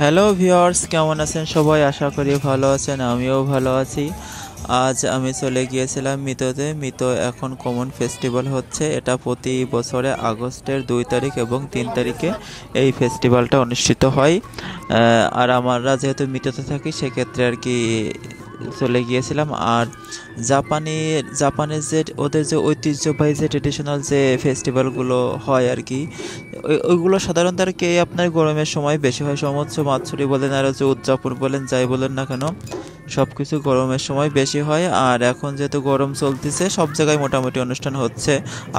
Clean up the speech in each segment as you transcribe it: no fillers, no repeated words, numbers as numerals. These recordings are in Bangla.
হ্যালো ভিউয়ার্স, কেমন আছেন সবাই? আশা করি ভালো আছেন, আমিও ভালো আছি। আজ আমি চলে গিয়েছিলাম মিতোতে। মিতো এখন কমন ফেস্টিভ্যাল হচ্ছে। এটা প্রতি বছরে আগস্টের 2 তারিখ এবং 3 তারিখে এই ফেস্টিভ্যালটা অনুষ্ঠিত হয়। আর আমরা যেহেতু মিতোতে থাকি সেক্ষেত্রে আর কি চলে গিয়েছিলাম। আর জাপানের যে ওদের যে ঐতিহ্যবাহী যে ট্রেডিশনাল যে ফেস্টিভ্যালগুলো হয় আর কি, ওইগুলো সাধারণত আর কি আপনার গরমের সময় বেশি হয়। সমস্ত মাছুরি বলেন আর যে উদযাপন বলেন, যাই বলেন না কেন, সব কিছু গরমের সময় বেশি হয়। আর এখন যেহেতু গরম চলতেছে, সব জায়গায় মোটামুটি অনুষ্ঠান হচ্ছে,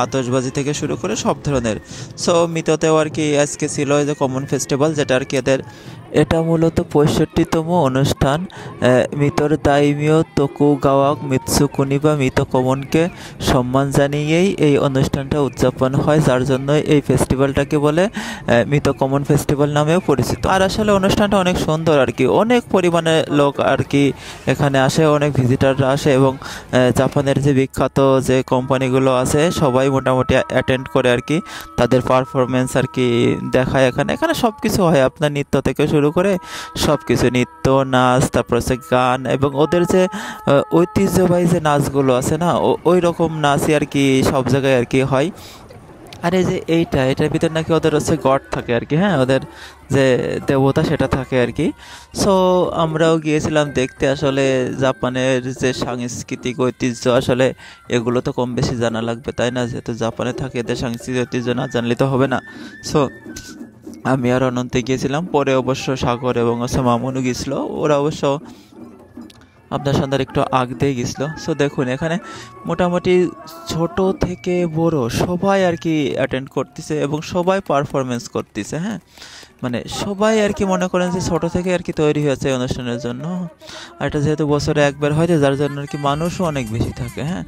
আতশবাজি থেকে শুরু করে সব ধরনের। সো মিতোতেও আর কি আজকে ছিল এই যে কমন ফেস্টিভ্যাল, যেটা আর কি এদের এটা মূলত 65তম অনুষ্ঠান। মিতোর দাইমিও তোকুগাওয়া মিৎসুকুনি বা মিতো কমনকে সম্মান জানিয়েই এই অনুষ্ঠানটা উদযাপন হয়, যার জন্য এই ফেস্টিভ্যালটাকে বলে মিতো কমন ফেস্টিভ্যাল নামেও পরিচিত। আর আসলে অনুষ্ঠানটা অনেক সুন্দর আর কি, অনেক পরিমাণে লোক আর কি এখানে আসে, অনেক ভিজিটাররা আসে এবং জাপানের যে বিখ্যাত যে কোম্পানিগুলো আছে সবাই মোটামুটি অ্যাটেন্ড করে আর কি, তাদের পারফরমেন্স আর কি দেখায়। এখানে এখানে সব কিছু হয়, আপনার নৃত্য থেকে শুরু করে সব কিছু, নৃত্য, নাচ, তারপর হচ্ছে গান, এবং ওদের যে ঐতিহ্যবাহী যে নাচগুলো আছে না, ওই রকম নাচই আর কি সব জায়গায় আর কি হয়। আর এই যে এটার ভিতর নাকি ওদের হচ্ছে গড থাকে আর কি, হ্যাঁ, ওদের যে দেবতা সেটা থাকে আর কি। সো আমরাও গিয়েছিলাম দেখতে। আসলে জাপানের যে সাংস্কৃতিক ঐতিহ্য, আসলে এগুলো তো কম বেশি জানা লাগবে, তাই না? যেহেতু জাপানে থাকে, এদের সাংস্কৃতিক ঐতিহ্য না জানলে তো হবে না। সো আমি আর অনন্তে গিয়েছিলাম, পরে অবশ্য সাগর এবং হচ্ছে মামুনও গিয়েছিল। ওরা অবশ্য আপনার সন্ধ্যার একটু আগ দিয়ে গেছিলো। সো দেখুন, এখানে মোটামুটি ছোট থেকে বড় সবাই আর কি অ্যাটেন্ড করতেছে এবং সবাই পারফরমেন্স করতেছে, হ্যাঁ, মানে সবাই আর কি মনে করেন যে ছোট থেকে আর কি তৈরি হয়েছে এই অনুষ্ঠানের জন্য। আর এটা যেহেতু বছরে একবার হয়, যার জন্য আর কি মানুষও অনেক বেশি থাকে, হ্যাঁ।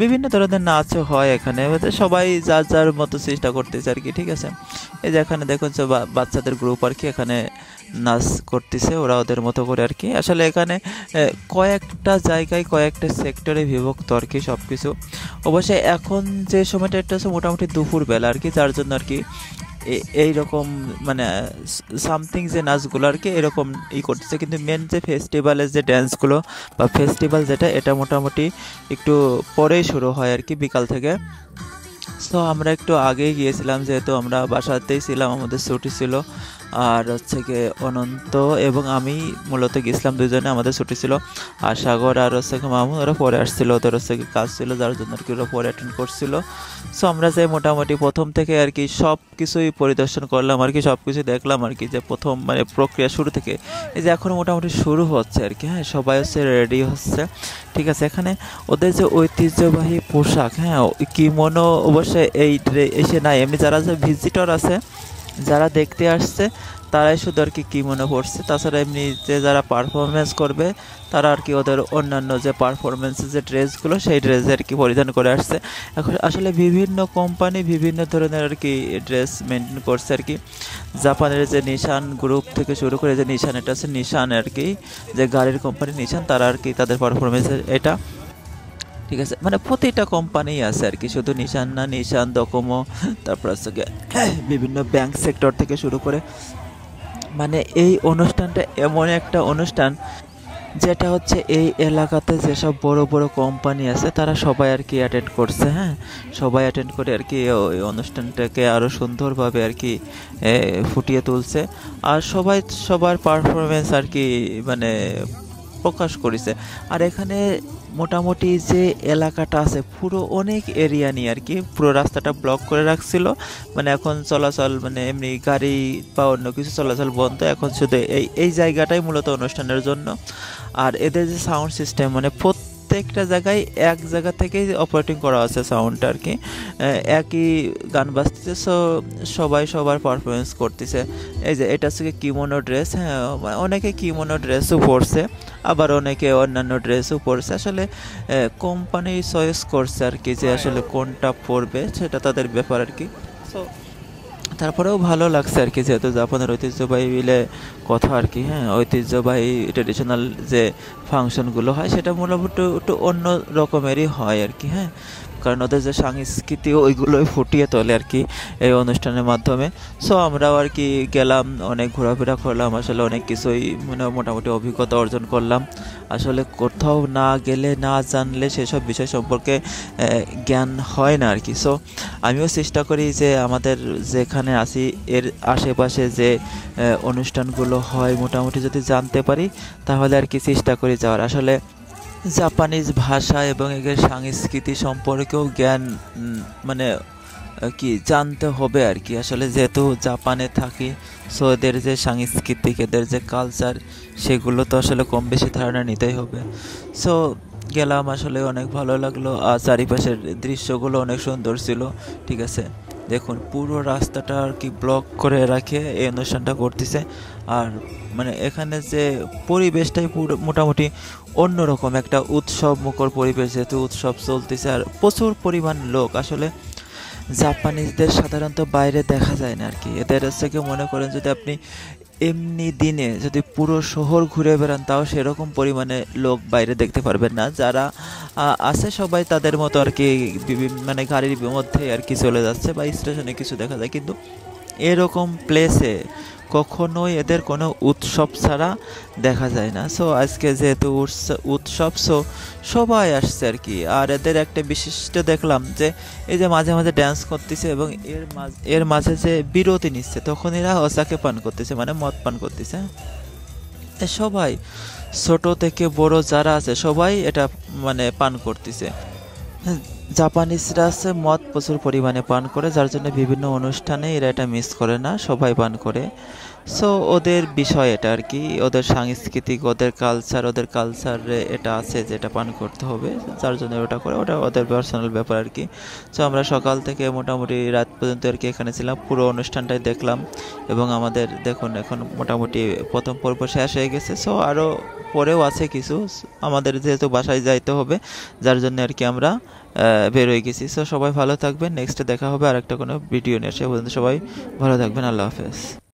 বিভিন্ন ধরনের নাচও হয় এখানে, সবাই যার যার মতো চেষ্টা করতেছে আর কি, ঠিক আছে। এই যে এখানে দেখুন যে বাচ্চাদের গ্রুপ আর কি এখানে নাচ করতেছে ওরা ওদের মতো করে আর কি। আসলে এখানে কয়েকটা জায়গায় কয়েকটা সেক্টরে বিভক্ত আর কি সব কিছু। অবশ্যই এখন যে সময়টা এটা হচ্ছে মোটামুটি দুপুরবেলা আর কি, যার জন্য আর কি এইরকম মানে সামথিং যে নাচগুলো আর কি এরকম করতেছে। কিন্তু মেন যে ফেস্টিভ্যালের যে ড্যান্সগুলো বা ফেস্টিভ্যাল যেটা, এটা মোটামুটি একটু পরেই শুরু হয় আর কি, বিকাল থেকে। সো আমরা একটু আগেই গিয়েছিলাম, যেহেতু আমরা বাসাতেই ছিলাম, আমাদের ছুটি ছিল। আর হচ্ছে গিয়ে অনন্ত এবং আমি মূলত গেছিলাম দুজনে, আমাদের ছুটি ছিল। আর সাগর আর হচ্ছে মামু ওরা পরে আসছিল, ওদের হচ্ছে কাজ ছিল, যার জন্য আর কি ওরা পরে অ্যাটেন্ড করছিল। সো আমরা যাই মোটামুটি প্রথম থেকে আর কি সব কিছুই পরিদর্শন করলাম আর কি, সব কিছু দেখলাম আর কি, যে প্রথম মানে প্রক্রিয়া শুরু থেকে এই যে এখন মোটামুটি শুরু হচ্ছে আর কি, হ্যাঁ, সবাই হচ্ছে রেডি হচ্ছে, ঠিক আছে। এখানে ওদের যে ঐতিহ্যবাহী পোশাক, হ্যাঁ, কিমোনো অবশ্যই এই এসে নাই, এমনি যারা যে ভিজিটর আছে, যারা দেখতে আসছে, তারাই শুধু আর কি কিমোনো পড়ছে। তাছাড়া এমনি যে যারা পারফরমেন্স করবে তারা আর কি ওদের অন্যান্য যে পারফরমেন্সের যে ড্রেসগুলো সেই ড্রেস আর কি পরিধান করে আসছে। এখন আসলে বিভিন্ন কোম্পানি বিভিন্ন ধরনের আর কি ড্রেস মেনটেন করছে আর কি। জাপানের যে নিশান গ্রুপ থেকে শুরু করে, যে নিশান, এটা আছে নিশান আর কি, যে গাড়ির কোম্পানি নিশান, তারা আর কি তাদের পারফরমেন্সের এটা, ঠিক আছে। মানে প্রতিটা কোম্পানি আছে আর কি, শুধু নিশান না, নিশান, দোকোমো, তারপর হচ্ছে বিভিন্ন ব্যাংক সেক্টর থেকে শুরু করে। মানে এই অনুষ্ঠানটা এমন একটা অনুষ্ঠান যেটা হচ্ছে এই এলাকাতে যেসব বড় বড় কোম্পানি আছে তারা সবাই আর কি অ্যাটেন্ড করছে, হ্যাঁ, সবাই অ্যাটেন্ড করে আর কি ওই অনুষ্ঠানটাকে আরও সুন্দরভাবে আর কি ফুটিয়ে তুলছে। আর সবাই সবার পারফরমেন্স আর কি মানে প্রকাশ করেছে। আর এখানে মোটামুটি যে এলাকাটা আছে পুরো অনেক এরিয়া নিয়ে আর কি পুরো রাস্তাটা ব্লক করে রাখছিল। মানে এখন চলাচল মানে এমনি গাড়ি বা অন্য কিছু চলাচল বন্ধ, এখন শুধু এই জায়গাটাই মূলত অনুষ্ঠানের জন্য। আর এদের যে সাউন্ড সিস্টেম, মানে প্রত্যেকটা জায়গায় এক জায়গা থেকেই অপারেটিং করা আছে সাউন্ডটা আর কি, একই গান বাজতেছে। সো সবাই সবার পারফরমেন্স করতেছে। এই যে এটা হচ্ছে কিমোনো ড্রেস, হ্যাঁ, অনেকে কিমোনো ড্রেসও পরছে, আবার অনেকে অন্যান্য ড্রেসও পরছে। আসলে কোম্পানি চয়েস করছে আর কি, যে আসলে কোনটা পরবে সেটা তাদের ব্যাপার আর কি। সো তারপরেও ভালো লাগছে আর কি, যেহেতু জাপানের ঐতিহ্যবাহী মিলে কথা আর কি, হ্যাঁ, ঐতিহ্যবাহী ট্রেডিশনাল যে ফাংশনগুলো হয় সেটা মূলত একটু অন্য রকমেরই হয় আর কি, হ্যাঁ। কারণ ওদের যে সংস্কৃতি ওইগুলোই ফুটিয়ে তোলে আর কি এই অনুষ্ঠানের মাধ্যমে। সো আমরাও আর কি গেলাম, অনেক ঘোরাফেরা করলাম, আসলে অনেক কিছুই মানে মোটামুটি অভিজ্ঞতা অর্জন করলাম। আসলে কোথাও না গেলে না জানলে সেসব বিষয় সম্পর্কে জ্ঞান হয় না আর কি। সো আমিও চেষ্টা করি যে আমাদের যেখানে আছি এর আশেপাশে যে অনুষ্ঠানগুলো হয় মোটামুটি যদি জানতে পারি তাহলে আর কি চেষ্টা করি যাওয়ার। আসলে জাপানিজ ভাষা এবং এদের সংস্কৃতি সম্পর্কেও জ্ঞান মানে কি জানতে হবে আর কি। আসলে যেহেতু জাপানে থাকি, সো এদের যে সাংস্কৃতিক এদের যে কালচার সেগুলো তো আসলে কম বেশি ধারণা নিতেই হবে। সো গেলাম, আসলে অনেক ভালো লাগলো। আর চারিপাশের দৃশ্যগুলো অনেক সুন্দর ছিল। ঠিক আছে, দেখুন পুরো রাস্তাটা আর কি ব্লক করে রাখে এই অনুষ্ঠানটা করতেছে। আর মানে এখানে যে পরিবেশটাই পুরো মোটামুটি অন্যরকম একটা উৎসব মুখর পরিবেশ, যেহেতু উৎসব চলতেছে আর প্রচুর পরিমাণ লোক। আসলে জাপানিজদের সাধারণত বাইরে দেখা যায় না আর কি। এদের হচ্ছে কি মনে করেন যদি আপনি এমনি দিনে যদি পুরো শহর ঘুরে বেড়ান তাও সেরকম পরিমাণে লোক বাইরে দেখতে পারবেন না। যারা আছে সবাই তাদের মতো আর কি মানে গাড়ির মধ্যে আর কি চলে যাচ্ছে বা স্টেশনে কিছু দেখা যায়, কিন্তু এরকম প্লেসে কখনোই এদের কোনো উৎসব ছাড়া দেখা যায় না। সো আজকে যেহেতু উৎসব, সো সবাই আসছে আর কি। আর এদের একটা বিশিষ্ট দেখলাম যে এই যে মাঝে মাঝে ড্যান্স করতেছে এবং এর মাঝে যে বিরতি নিচ্ছে তখন এরা ওসাকে পান করতেছে, মানে মদ পান করতেছে। সবাই ছোট থেকে বড় যারা আছে সবাই এটা মানে পান করতেছে। জাপানিজরা আছে মদ প্রচুর পরিমাণে পান করে, যার জন্য বিভিন্ন অনুষ্ঠানে এরা এটা মিস করে না, সবাই পান করে। সো ওদের বিষয় এটা আর কি, ওদের সাংস্কৃতিক ওদের কালচারে এটা আছে যে এটা পান করতে হবে, যার জন্য ওটা করে, ওটা ওদের পার্সোনাল ব্যাপার আর কি। সো আমরা সকাল থেকে মোটামুটি রাত পর্যন্ত আর কি এখানে ছিলাম, পুরো অনুষ্ঠানটাই দেখলাম। এবং আমাদের দেখুন এখন মোটামুটি প্রথম পর্ব শেষ হয়ে গেছে। সো আরও পরেও আছে কিছু, আমাদের যেহেতু বাসায় যাইতে হবে যার জন্য আর কি আমরা বের হয়ে গেছি। সো সবাই ভালো থাকবেন, নেক্সটে দেখা হবে আর একটা কোনো ভিডিও নিয়ে। সে পর্যন্ত সবাই ভালো থাকবেন, আল্লাহ হাফেজ।